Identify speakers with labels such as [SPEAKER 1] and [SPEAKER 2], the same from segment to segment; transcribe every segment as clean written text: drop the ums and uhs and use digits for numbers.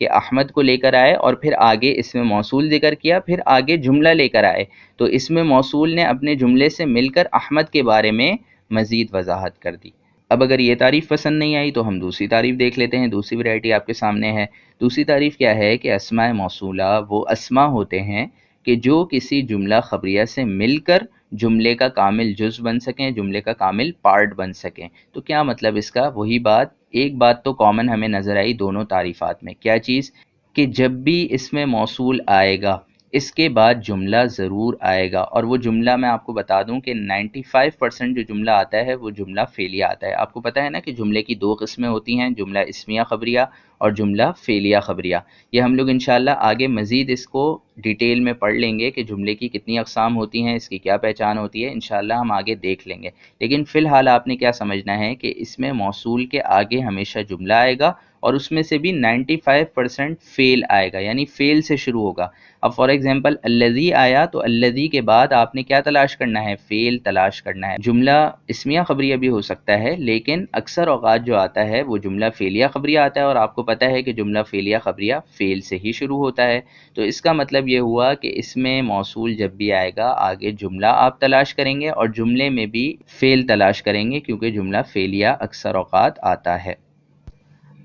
[SPEAKER 1] کہ احمد کو لے کر آئے اور پھر آگے اسم موصول ذکر کیا، پھر آگے جملہ لے کر آئے، تو اسم موصول نے اپنے جملے سے مل کر احمد کے بارے میں مزید وضاحت کر دی۔ اب اگر یہ تعریف پسند نہیں آئی تو ہم دوسری تعریف دیکھ لیتے ہیں، دوسری ورائٹی آپ کے سامنے ہے۔ دوسری تعریف کیا ہے کہ اسماء موصولہ وہ اسما ہوتے ہیں کہ جو کسی جملہ خبریہ سے مل کر جملے کا کامل جز بن سکیں، جملے کا کامل پارٹ بن سکیں۔ تو کیا مطلب اس کا؟ وہی بات، ایک بات تو کامن ہمیں نظر آئی دونوں تعریفات میں، کیا چیز؟ کہ جب بھی اسم موصول آئے گا اس کے بعد جملہ ضرور آئے گا، اور وہ جملہ میں آپ کو بتا دوں کہ 95% جو جملہ آتا ہے وہ جملہ فعلیہ آتا ہے۔ آپ کو پتہ ہے نا کہ جملے کی دو قسمیں ہوتی ہیں، جملہ اسمیہ خبریہ اور جملہ فعلیہ خبریہ۔ یہ ہم لوگ انشاءاللہ آگے مزید اس کو ڈیٹیل میں پڑھ لیں گے کہ جملے کی کتنی اقسام ہوتی ہیں، اس کی کیا پہچان ہوتی ہے، انشاءاللہ ہم آگے دیکھ لیں گے۔ لیکن فی الحال آپ نے کیا سمجھنا ہے کہ اس میں موصول کے آگے ہمیشہ جملہ آئے گا، اور اس میں سے بھی 95% فعل آئے گا، یعنی فعل سے شروع ہوگا۔ اب فار ایگزامپل الذی آیا تو الذی کے بعد آپ نے کیا تلاش کرنا ہے؟ فعل تلاش کرنا ہے۔ جملہ اسمیہ خبریہ بھی ہو سکتا ہے لیکن اکثر اوقات جو آتا ہے وہ جملہ فعلیہ خبریہ آتا ہے، اور آپ کو پتہ ہے کہ جملہ فعلیہ خبریہ فعل سے ہی شروع ہوتا ہے۔ تو اس کا مطلب یہ ہوا کہ اس میں موصول جب بھی آئے گا آگے جملہ آپ تلاش کریں گے، اور جملے میں بھی فعل تلاش کریں گے کیونکہ جملہ فعلیہ اکثر اوقات آتا ہے۔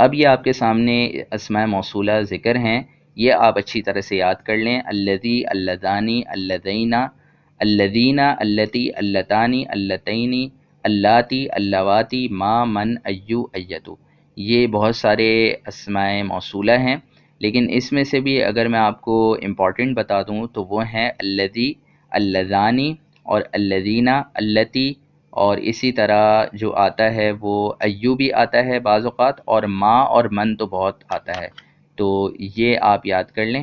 [SPEAKER 1] اب یہ آپ کے سامنے اسماء موصولہ ذکر ہیں، یہ آپ اچھی طرح سے یاد کر لیں۔ الذی، اللذانی، اللذینا، الذین، اللتی، اللتانی، اللتینی، اللاتی، اللواتی، ما، من، ایو، ایتو، یہ بہت سارے اسماء موصولہ ہیں، لیکن اس میں سے بھی اگر میں آپ کو امپورٹنٹ بتا دوں تو وہ ہیں الذی، اللذانی اور الذین، اللتی، اور اسی طرح جو آتا ہے وہ ایو بھی آتا ہے بعض اوقات، اور ما اور من تو بہت آتا ہے، تو یہ آپ یاد کر لیں۔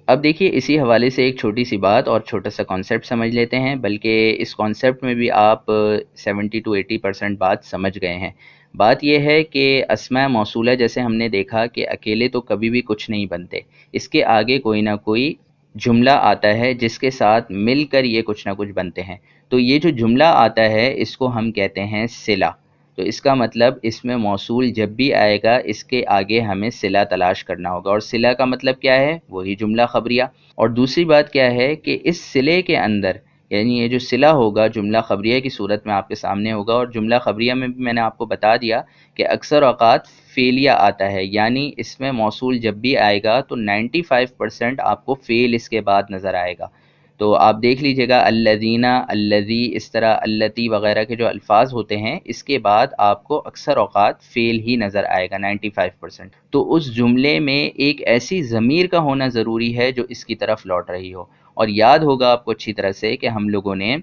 [SPEAKER 1] اب دیکھیے اسی حوالے سے ایک چھوٹی سی بات اور چھوٹا سا کانسیپٹ سمجھ لیتے ہیں، بلکہ اس کانسیپٹ میں بھی آپ 70-80% بات سمجھ گئے ہیں۔ بات یہ ہے کہ اسماء موصولہ جیسے ہم نے دیکھا کہ اکیلے تو کبھی بھی کچھ نہیں بنتے، اس کے آگے کوئی نہ کوئی جملہ آتا ہے جس کے ساتھ مل کر یہ کچھ نہ کچھ بنتے ہیں۔ تو یہ جو جملہ آتا ہے اس کو ہم کہتے ہیں صلہ۔ تو اس کا مطلب اس میں موصول جب بھی آئے گا اس کے آگے ہمیں صلہ تلاش کرنا ہوگا، اور صلہ کا مطلب کیا ہے؟ وہی جملہ خبریہ۔ اور دوسری بات کیا ہے کہ اس صلے کے اندر، یعنی یہ جو صلہ ہوگا جملہ خبریہ کی صورت میں آپ کے سامنے ہوگا، اور جملہ خبریہ میں بھی میں نے آپ کو بتا دیا کہ اکثر اوقات فعلیہ آتا ہے، یعنی اس میں موصول جب بھی آئے گا تو 95% آپ کو فعل اس کے بعد نظر آئے گا۔ تو آپ دیکھ لیجئے گا الذین، الذی، اس طرح اللتی وغیرہ کے جو الفاظ ہوتے ہیں اس کے بعد آپ کو اکثر اوقات فعل ہی نظر آئے گا 95%۔ تو اس جملے میں ایک ایسی ضمیر کا ہونا ضروری ہے جو اس کی طرف لوٹ رہی ہو، اور یاد ہوگا آپ کو اچھی طرح سے کہ ہم لوگوں نے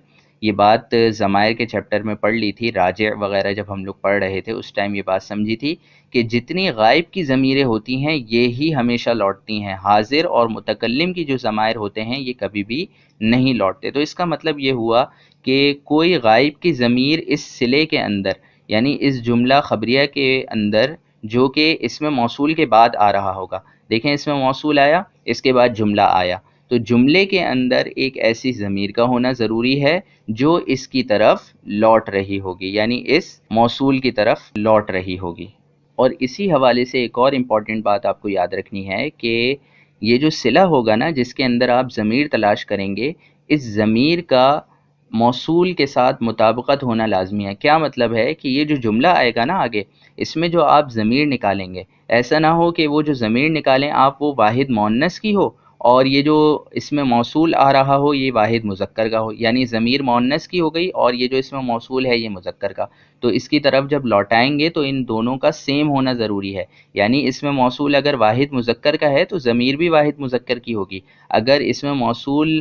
[SPEAKER 1] یہ بات ضمائر کے چیپٹر میں پڑھ لی تھی، راجع وغیرہ جب ہم لوگ پڑھ رہے تھے اس ٹائم یہ بات سمجھی تھی کہ جتنی غائب کی ضمیریں ہوتی ہیں یہی ہمیشہ لوٹتی ہیں، حاضر اور متکلم کی جو ضمائر ہوتے ہیں یہ کبھی بھی نہیں لوٹتے۔ تو اس کا مطلب یہ ہوا کہ کوئی غائب کی ضمیر اس صلے کے اندر، یعنی اس جملہ خبریہ کے اندر جو کہ اس میں موصول کے بعد آ رہا ہوگا، دیکھیں اس میں موصول آیا اس کے بعد جملہ آیا، تو جملے کے اندر ایک ایسی ضمیر کا ہونا ضروری ہے جو اس کی طرف لوٹ رہی ہوگی، یعنی اس موصول کی طرف لوٹ رہی ہوگی۔ اور اسی حوالے سے ایک اور امپورٹنٹ بات آپ کو یاد رکھنی ہے کہ یہ جو صلہ ہوگا نا جس کے اندر آپ ضمیر تلاش کریں گے، اس ضمیر کا موصول کے ساتھ مطابقت ہونا لازمی ہے۔ کیا مطلب ہے کہ یہ جو جملہ آئے گا نا آگے، اس میں جو آپ ضمیر نکالیں گے، ایسا نہ ہو کہ وہ جو ضمیر نکالیں آپ وہ واحد مؤنث کی ہو، اور یہ جو اس میں موصول آ رہا ہو یہ واحد مذکر کا ہو، یعنی ضمیر مؤنث کی ہو گئی اور یہ جو اس میں موصول ہے یہ مذکر کا۔ تو اس کی طرف جب لوٹائیں گے تو ان دونوں کا سیم ہونا ضروری ہے، یعنی اس میں موصول اگر واحد مذکر کا ہے تو ضمیر بھی واحد مذکر کی ہوگی، اگر اس میں موصول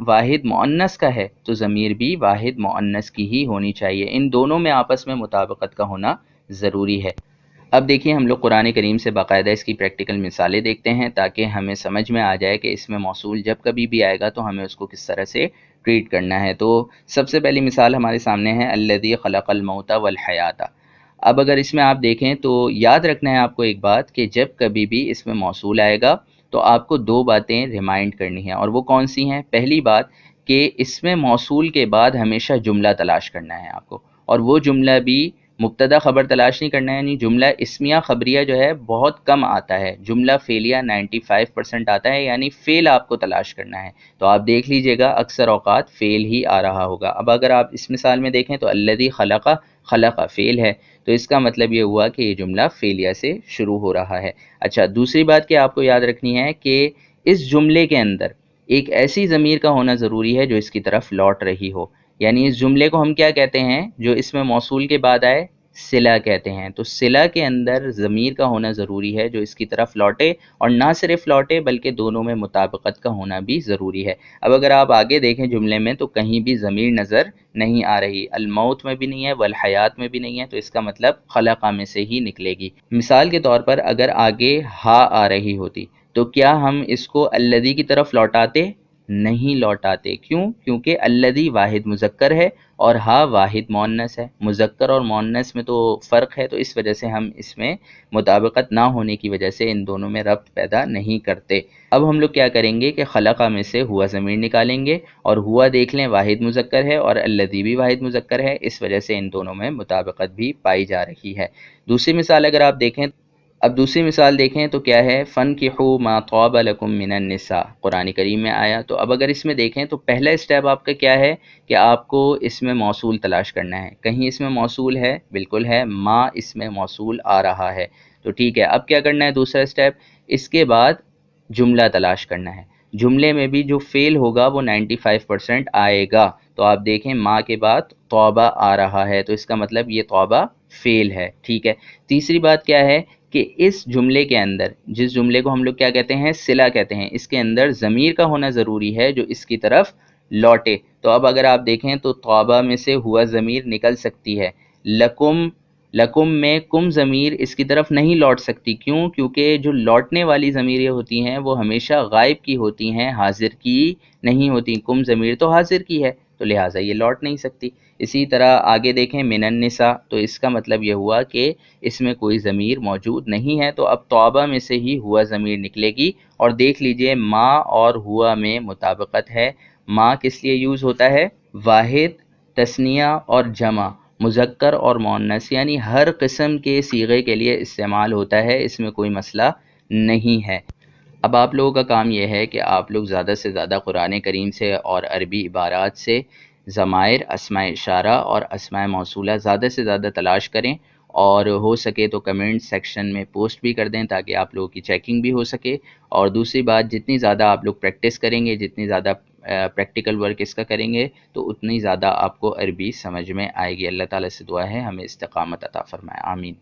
[SPEAKER 1] واحد مؤنث کا ہے تو ضمیر بھی واحد مؤنث کی ہی ہونی چاہیے، ان دونوں میں آپس میں مطابقت کا ہونا ضروری ہے۔ اب دیکھیے ہم لوگ قرآن کریم سے باقاعدہ اس کی پریکٹیکل مثالیں دیکھتے ہیں تاکہ ہمیں سمجھ میں آ جائے کہ اس میں موصول جب کبھی بھی آئے گا تو ہمیں اس کو کس طرح سے ٹریٹ کرنا ہے۔ تو سب سے پہلی مثال ہمارے سامنے ہے الذی خلق الموت والحیات۔ اب اگر اس میں آپ دیکھیں تو یاد رکھنا ہے آپ کو ایک بات کہ جب کبھی بھی اس میں موصول آئے گا تو آپ کو دو باتیں ریمائنڈ کرنی ہیں، اور وہ کون سی ہیں؟ پہلی بات کہ اس میں موصول کے بعد ہمیشہ جملہ تلاش کرنا ہے آپ کو، اور وہ جملہ بھی مبتدا خبر تلاش نہیں کرنا ہے، یعنی جملہ اسمیہ خبریہ جو ہے بہت کم آتا ہے، جملہ فعلیہ 95% آتا ہے، یعنی فعل آپ کو تلاش کرنا ہے۔ تو آپ دیکھ لیجئے گا اکثر اوقات فعل ہی آ رہا ہوگا۔ اب اگر آپ اس مثال میں دیکھیں تو الذی خلق، خلق فعل ہے، تو اس کا مطلب یہ ہوا کہ یہ جملہ فعلیہ سے شروع ہو رہا ہے۔ اچھا، دوسری بات کہ آپ کو یاد رکھنی ہے کہ اس جملے کے اندر ایک ایسی ضمیر کا ہونا ضروری ہے جو اس کی طرف لوٹ رہی ہو، یعنی اس جملے کو ہم کیا کہتے ہیں، جو اس میں موصول کے بعد آئے، صلہ کہتے ہیں۔ تو صلہ کے اندر ضمیر کا ہونا ضروری ہے جو اس کی طرف لوٹے، اور نہ صرف لوٹے بلکہ دونوں میں مطابقت کا ہونا بھی ضروری ہے۔ اب اگر آپ آگے دیکھیں جملے میں تو کہیں بھی ضمیر نظر نہیں آ رہی، الموت میں بھی نہیں ہے، والحیات میں بھی نہیں ہے، تو اس کا مطلب خلقہ میں سے ہی نکلے گی۔ مثال کے طور پر اگر آگے ہا آ رہی ہوتی تو کیا ہم اس کو الذی کی طرف لوٹاتے؟ نہیں لوٹاتے۔ کیوں؟ کیونکہ الذی واحد مذکر ہے اور ہا واحد مؤنث ہے، مذکر اور مؤنث میں تو فرق ہے، تو اس وجہ سے ہم اس میں مطابقت نہ ہونے کی وجہ سے ان دونوں میں ربط پیدا نہیں کرتے۔ اب ہم لوگ کیا کریں گے کہ خلقہ میں سے ہوا ضمیر نکالیں گے، اور ہوا دیکھ لیں واحد مذکر ہے اور الذی بھی واحد مذکر ہے، اس وجہ سے ان دونوں میں مطابقت بھی پائی جا رہی ہے۔ دوسری مثال اگر آپ دیکھیں، اب دوسری مثال دیکھیں تو کیا ہے، فَانْكِحُوا مَا طَابَ لَكُم مِّنَ النِّسَاء، قرآن کریم میں آیا۔ تو اب اگر اس میں دیکھیں تو پہلا اسٹیپ آپ کا کیا ہے کہ آپ کو اس میں موصول تلاش کرنا ہے۔ کہیں اس میں موصول ہے؟ بالکل ہے، ما اس میں موصول آ رہا ہے، تو ٹھیک ہے۔ اب کیا کرنا ہے دوسرا اسٹیپ، اس کے بعد جملہ تلاش کرنا ہے۔ جملے میں بھی جو فعل ہوگا وہ 95% آئے گا، تو آپ دیکھیں ما کے بعد توبہ آ رہا ہے، تو اس کا مطلب یہ توبہ فعل ہے، ٹھیک ہے۔ تیسری بات کیا ہے کہ اس جملے کے اندر، جس جملے کو ہم لوگ کیا کہتے ہیں، صلہ کہتے ہیں، اس کے اندر ضمیر کا ہونا ضروری ہے جو اس کی طرف لوٹے۔ تو اب اگر آپ دیکھیں تو توبہ میں سے ہوا ضمیر نکل سکتی ہے، لکم، لکم میں کم ضمیر اس کی طرف نہیں لوٹ سکتی۔ کیوں؟ کیونکہ جو لوٹنے والی ضمیریں ہوتی ہیں وہ ہمیشہ غائب کی ہوتی ہیں، حاضر کی نہیں ہوتی۔ کم ضمیر تو حاضر کی ہے، تو لہٰذا یہ لوٹ نہیں سکتی۔ اسی طرح آگے دیکھیں من النساء، تو اس کا مطلب یہ ہوا کہ اس میں کوئی ضمیر موجود نہیں ہے، تو اب توبہ میں سے ہی ہوا ضمیر نکلے گی۔ اور دیکھ لیجئے ما اور ہوا میں مطابقت ہے۔ ما کس لیے یوز ہوتا ہے؟ واحد، تثنیہ اور جمع، مذکر اور مؤنث، یعنی ہر قسم کے صیغے کے لیے استعمال ہوتا ہے، اس میں کوئی مسئلہ نہیں ہے۔ اب آپ لوگوں کا کام یہ ہے کہ آپ لوگ زیادہ سے زیادہ قرآن کریم سے اور عربی عبارات سے ضمائر، اسماء اشارہ اور اسماء موصولہ زیادہ سے زیادہ تلاش کریں، اور ہو سکے تو کمنٹ سیکشن میں پوسٹ بھی کر دیں تاکہ آپ لوگوں کی چیکنگ بھی ہو سکے۔ اور دوسری بات، جتنی زیادہ آپ لوگ پریکٹس کریں گے، جتنی زیادہ پریکٹیکل ورک اس کا کریں گے، تو اتنی زیادہ آپ کو عربی سمجھ میں آئے گی۔ اللہ تعالیٰ سے دعا ہے ہمیں استقامت عطا فرمائے، آمین۔